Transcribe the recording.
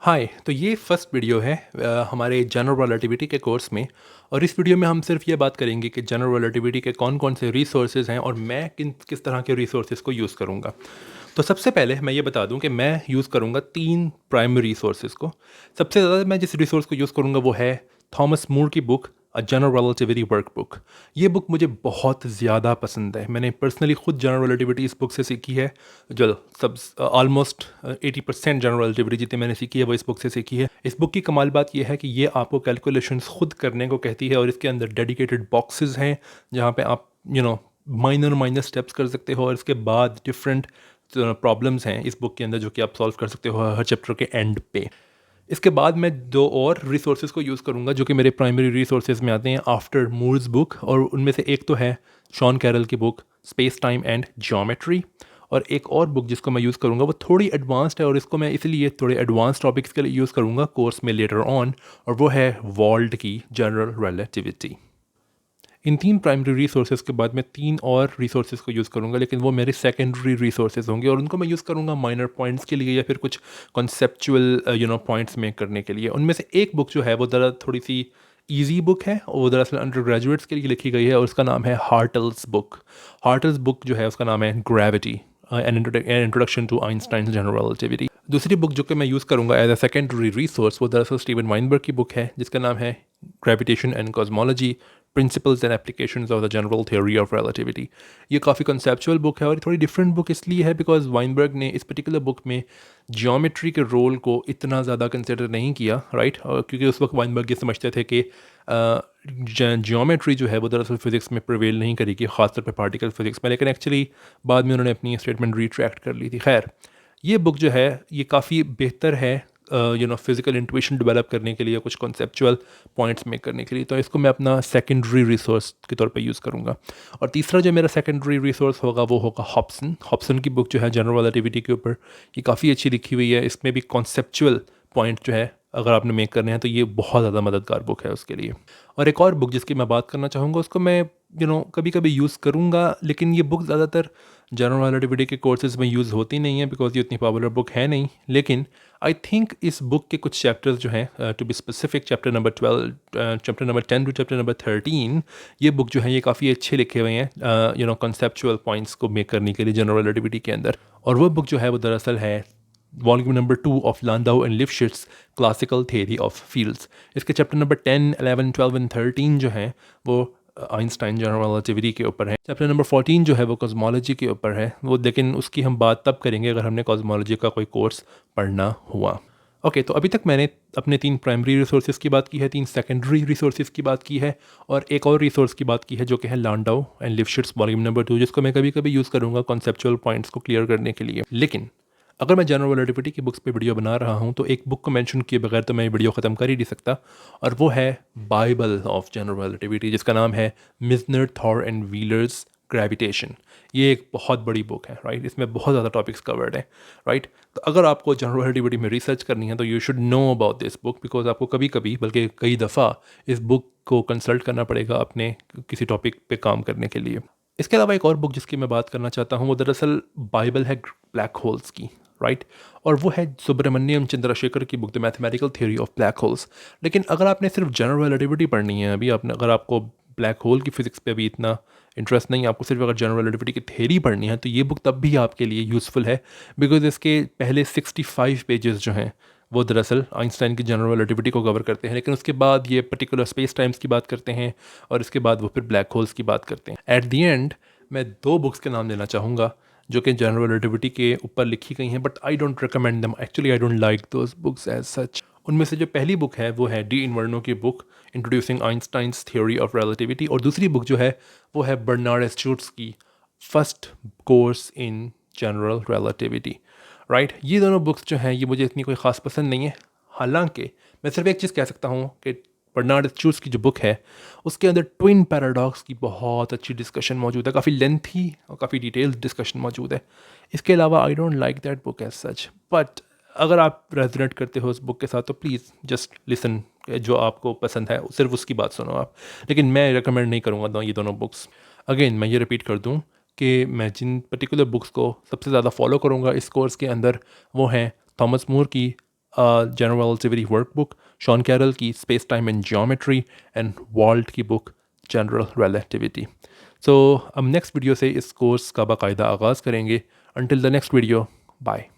हाय। तो ये first video है हमारे जनरल रिलेटिविटी के कोर्स में। और इस वीडियो में हम सिर्फ ये बात करेंगे कि जनरल रिलेटिविटी के कौन कौन से रिसोर्सेज हैं और मैं किस तरह के रिसोर्सेज को यूज़ करूँगा। तो सबसे पहले मैं ये बता दूं कि मैं यूज़ करूँगा तीन प्राइमरी रिसोर्सेज को। सबसे ज़्यादा मैं जिस रिसोर्स को यूज़ करूँगा वो है थॉमस मूर की book a general relativity workbook. ये बुक मुझे बहुत ज़्यादा पसंद है। मैंने पर्सनली खुद जनरल रिलेटिविटी इस बुक से सीखी है। जो सब ऑलमोस्ट 80% जनरल रिलेटिविटी जितनी मैंने सीखी है वो इस बुक से सीखी है। इस बुक की कमाल बात यह है कि ये आपको कैलकुलेशंस खुद करने को कहती है और इसके अंदर डेडिकेटेड बॉक्सेस हैं जहाँ पे आप माइनर माइनर स्टेप्स कर सकते हो और इसके बाद डिफरेंट प्रॉब्लम्स हैं इस बुक के अंदर जो कि आप सॉल्व कर सकते हो हर चैप्टर के एंड पे। इसके बाद मैं दो और रिसोर्सेज को यूज़ करूँगा जो कि मेरे प्राइमरी रिसोर्सेज में आते हैं आफ्टर मूर्स बुक, और उनमें से एक तो है शॉन कैरल की book space time and geometry. और एक और बुक जिसको मैं यूज़ करूँगा वो थोड़ी एडवांस्ड है और इसको मैं इसलिए थोड़े एडवांस टॉपिक्स के लिए यूज़ करूँगा कोर्स में लेटर ऑन, और वो है वॉल्ट की जनरल रिलेटिविटी। इन तीन प्राइमरी रिसोर्सेज के बाद मैं तीन और रिसोर्सेज को यूज़ करूँगा, लेकिन वो मेरे सेकेंडरी रिसोर्सेज होंगे और उनको मैं यूज़ करूँगा माइनर पॉइंट्स के लिए या फिर कुछ कॉन्सेप्चुअल पॉइंट्स मेक करने के लिए। उनमें से एक बुक जो है वो थोड़ी सी ईजी बुक है और वो दरअसल अंडर ग्रेजुएट्स के लिए लिखी गई है और उसका नाम है हार्टल्स बुक। हार्टल्स बुक जो है उसका नाम है gravity an introduction to Einstein general relativity. दूसरी बुक जो कि मैं यूज़ करूँगा एज अ सेकेंडरी रिसोर्स वो दरअसल स्टीवन वाइनबर्ग की बुक है जिसका नाम है gravitation and cosmology principles and applications of the general theory of relativity. ये काफ़ी कंसेप्चुअल बुक है और थोड़ी डिफरेंट बुक इसलिए है बिकॉज वाइनबर्ग ने इस पर्टिकुलर बुक में जियोमेट्री के रोल को इतना ज़्यादा कंसिडर नहीं किया, राइट। और क्योंकि उस वक्त वाइनबर्ग ये समझते थे कि जियोमेट्री जो है वो दरअसल फिज़िक्स में प्रिवेल नहीं करेगी, ख़ासतौर पर पार्टिकल फिज़िक्स में, लेकिन एक्चुअली बाद में उन्होंने अपनी स्टेटमेंट रिट्रैक्ट कर ली थी। खैर, ये बुक जो है ये काफ़ी बेहतर है फिज़िकल इंट्यूशन डेवलप करने के लिए, कुछ कॉन्सेप्चुअल पॉइंट्स मेक करने के लिए। तो इसको मैं अपना सेकेंडरी रिसोर्स के तौर पे यूज़ करूँगा। और तीसरा जो मेरा सेकेंडरी रिसोर्स होगा वो होगा हॉब्सन। हॉब्सन की बुक जो है जनरल रिलेटिविटी के ऊपर, ये काफ़ी अच्छी लिखी हुई है। इसमें भी कॉन्सेप्चुअल पॉइंट जो है अगर आपने मेक करने हैं तो ये बहुत ज़्यादा मददगार बुक है उसके लिए। और एक और बुक जिसकी मैं बात करना चाहूँगा उसको मैं कभी कभी यूज़ करूँगा, लेकिन ये बुक ज़्यादातर जनरल रिलेटिविटी के कोर्सेज में यूज़ होती नहीं है बिकॉज ये इतनी पॉपुलर बुक है नहीं। लेकिन आई थिंक इस बुक के कुछ चैप्टर्स जो हैं, to be specific chapter number 12, chapter number 10 to chapter number 13, ये बुक जो है ये काफ़ी अच्छे लिखे हुए हैं कॉन्सेप्चुअल पॉइंट्स को मेक करने के लिए जनरल रिलेटिविटी के अंदर। और वो बुक जो है वो दरअसल है volume number 2 of Landau and Lifshitz classical theory of fields. इसके चैप्टर नंबर 10, 11, 12 एंड 13 जो हैं वो आइंस्टाइन जनरल रिलेटिविटी के ऊपर है। चैप्टर नंबर 14 जो है वो कॉस्मोलॉजी के ऊपर है वो, लेकिन उसकी हम बात तब करेंगे अगर हमने कॉस्मोलॉजी का कोई कोर्स पढ़ना हुआ। ओके, तो अभी तक मैंने अपने तीन प्राइमरी रिसोर्सेज की बात की है, तीन सेकेंडरी रिसोर्सेज की बात की है और एक और रिसोर्स की बात की है जो कि है लांडाउ एंड लिफ्शिट्स वॉल्यूम नंबर 2, जिसको मैं कभी कभी यूज़ करूँगा कॉन्सेप्चुअल पॉइंट्स को क्लियर करने के लिए। लेकिन अगर मैं जनरल रिलेटिविटी की बुक्स पे वीडियो बना रहा हूँ तो एक बुक को मेंशन किए बगैर तो मैं वीडियो ख़त्म कर ही नहीं सकता, और वो है बाइबल ऑफ जनरल रिलेटिविटी जिसका नाम है Mizner, Thor and wheelers gravitation. ये एक बहुत बड़ी बुक है, राइट। इसमें बहुत ज़्यादा टॉपिक्स कवर्ड हैं, राइट। तो अगर आपको जनरल रिलेटिविटी में रिसर्च करनी है तो you should know about this book because आपको कभी कभी बल्कि कई दफ़ा इस बुक को कंसल्ट करना पड़ेगा अपने किसी टॉपिक पे काम करने के लिए। इसके अलावा एक और बुक जिसकी मैं बात करना चाहता हूँ वो दरअसल बाइबल है ब्लैक होल्स की, राइट। और वो है सुब्रमण्यम चंद्रशेखर की book the mathematical theory of black holes. लेकिन अगर आपने सिर्फ जनरल रिलेटिविटी पढ़नी है अभी, आपने अगर आपको ब्लैक होल की फिजिक्स पे भी इतना इंटरेस्ट नहीं है, आपको सिर्फ अगर जनरल रिलेटिविटी की थ्योरी पढ़नी है तो ये बुक तब भी आपके लिए यूज़फुल है बिकॉज इसके पहले 65 पेजेस जो हैं वो दरअसल आइंस्टाइन की जनरल रिलेटिविटी को कवर करते हैं, लेकिन उसके बाद ये पर्टिकुलर स्पेस टाइम्स की बात करते हैं और इसके बाद वो फिर ब्लैक होल्स की बात करते हैं। एट दी एंड मैं दो बुक्स के नाम लेना चाहूँगा जो कि जनरल रिलेटिविटी के ऊपर लिखी गई हैं, but I don't recommend them, actually I don't like those books as such. उनमें से जो पहली बुक है वो है डी इन्वर्नो की book introducing Einstein's theory of relativity, और दूसरी बुक जो है वो है बर्नार्ड स्टुर्ट्स की first course in general relativity, right. ये दोनों बुक्स जो हैं ये मुझे इतनी कोई ख़ास पसंद नहीं है। हालांकि मैं सिर्फ एक चीज़ कह सकता हूँ कि बर्नार्ड स्टुर्ट्स की जो बुक है उसके अंदर ट्विन पैराडॉक्स की बहुत अच्छी डिस्कशन मौजूद है, काफ़ी लेंथी और काफ़ी डिटेल्ड डिस्कशन मौजूद है। इसके अलावा I don't like that book as such, but अगर आप रेजोनेट करते हो उस बुक के साथ तो प्लीज़ जस्ट लिसन, जो आपको पसंद है सिर्फ उसकी बात सुनो आप। लेकिन मैं रिकमेंड नहीं करूँगा ये दोनों बुक्स। अगेन मैं ये रिपीट कर दूँ कि मैं जिन पर्टिकुलर बुक्स को सबसे ज़्यादा फॉलो करूँगा इस कोर्स के अंदर वो हैं थॉमस मूर की general relativity workbook, Sean Carroll की space time and geometry and Wald की बुक जनरल रिलेटिविटी। सो हम नेक्स्ट वीडियो से इस कोर्स का बाकायदा आगाज़ करेंगे। Until the next video, bye.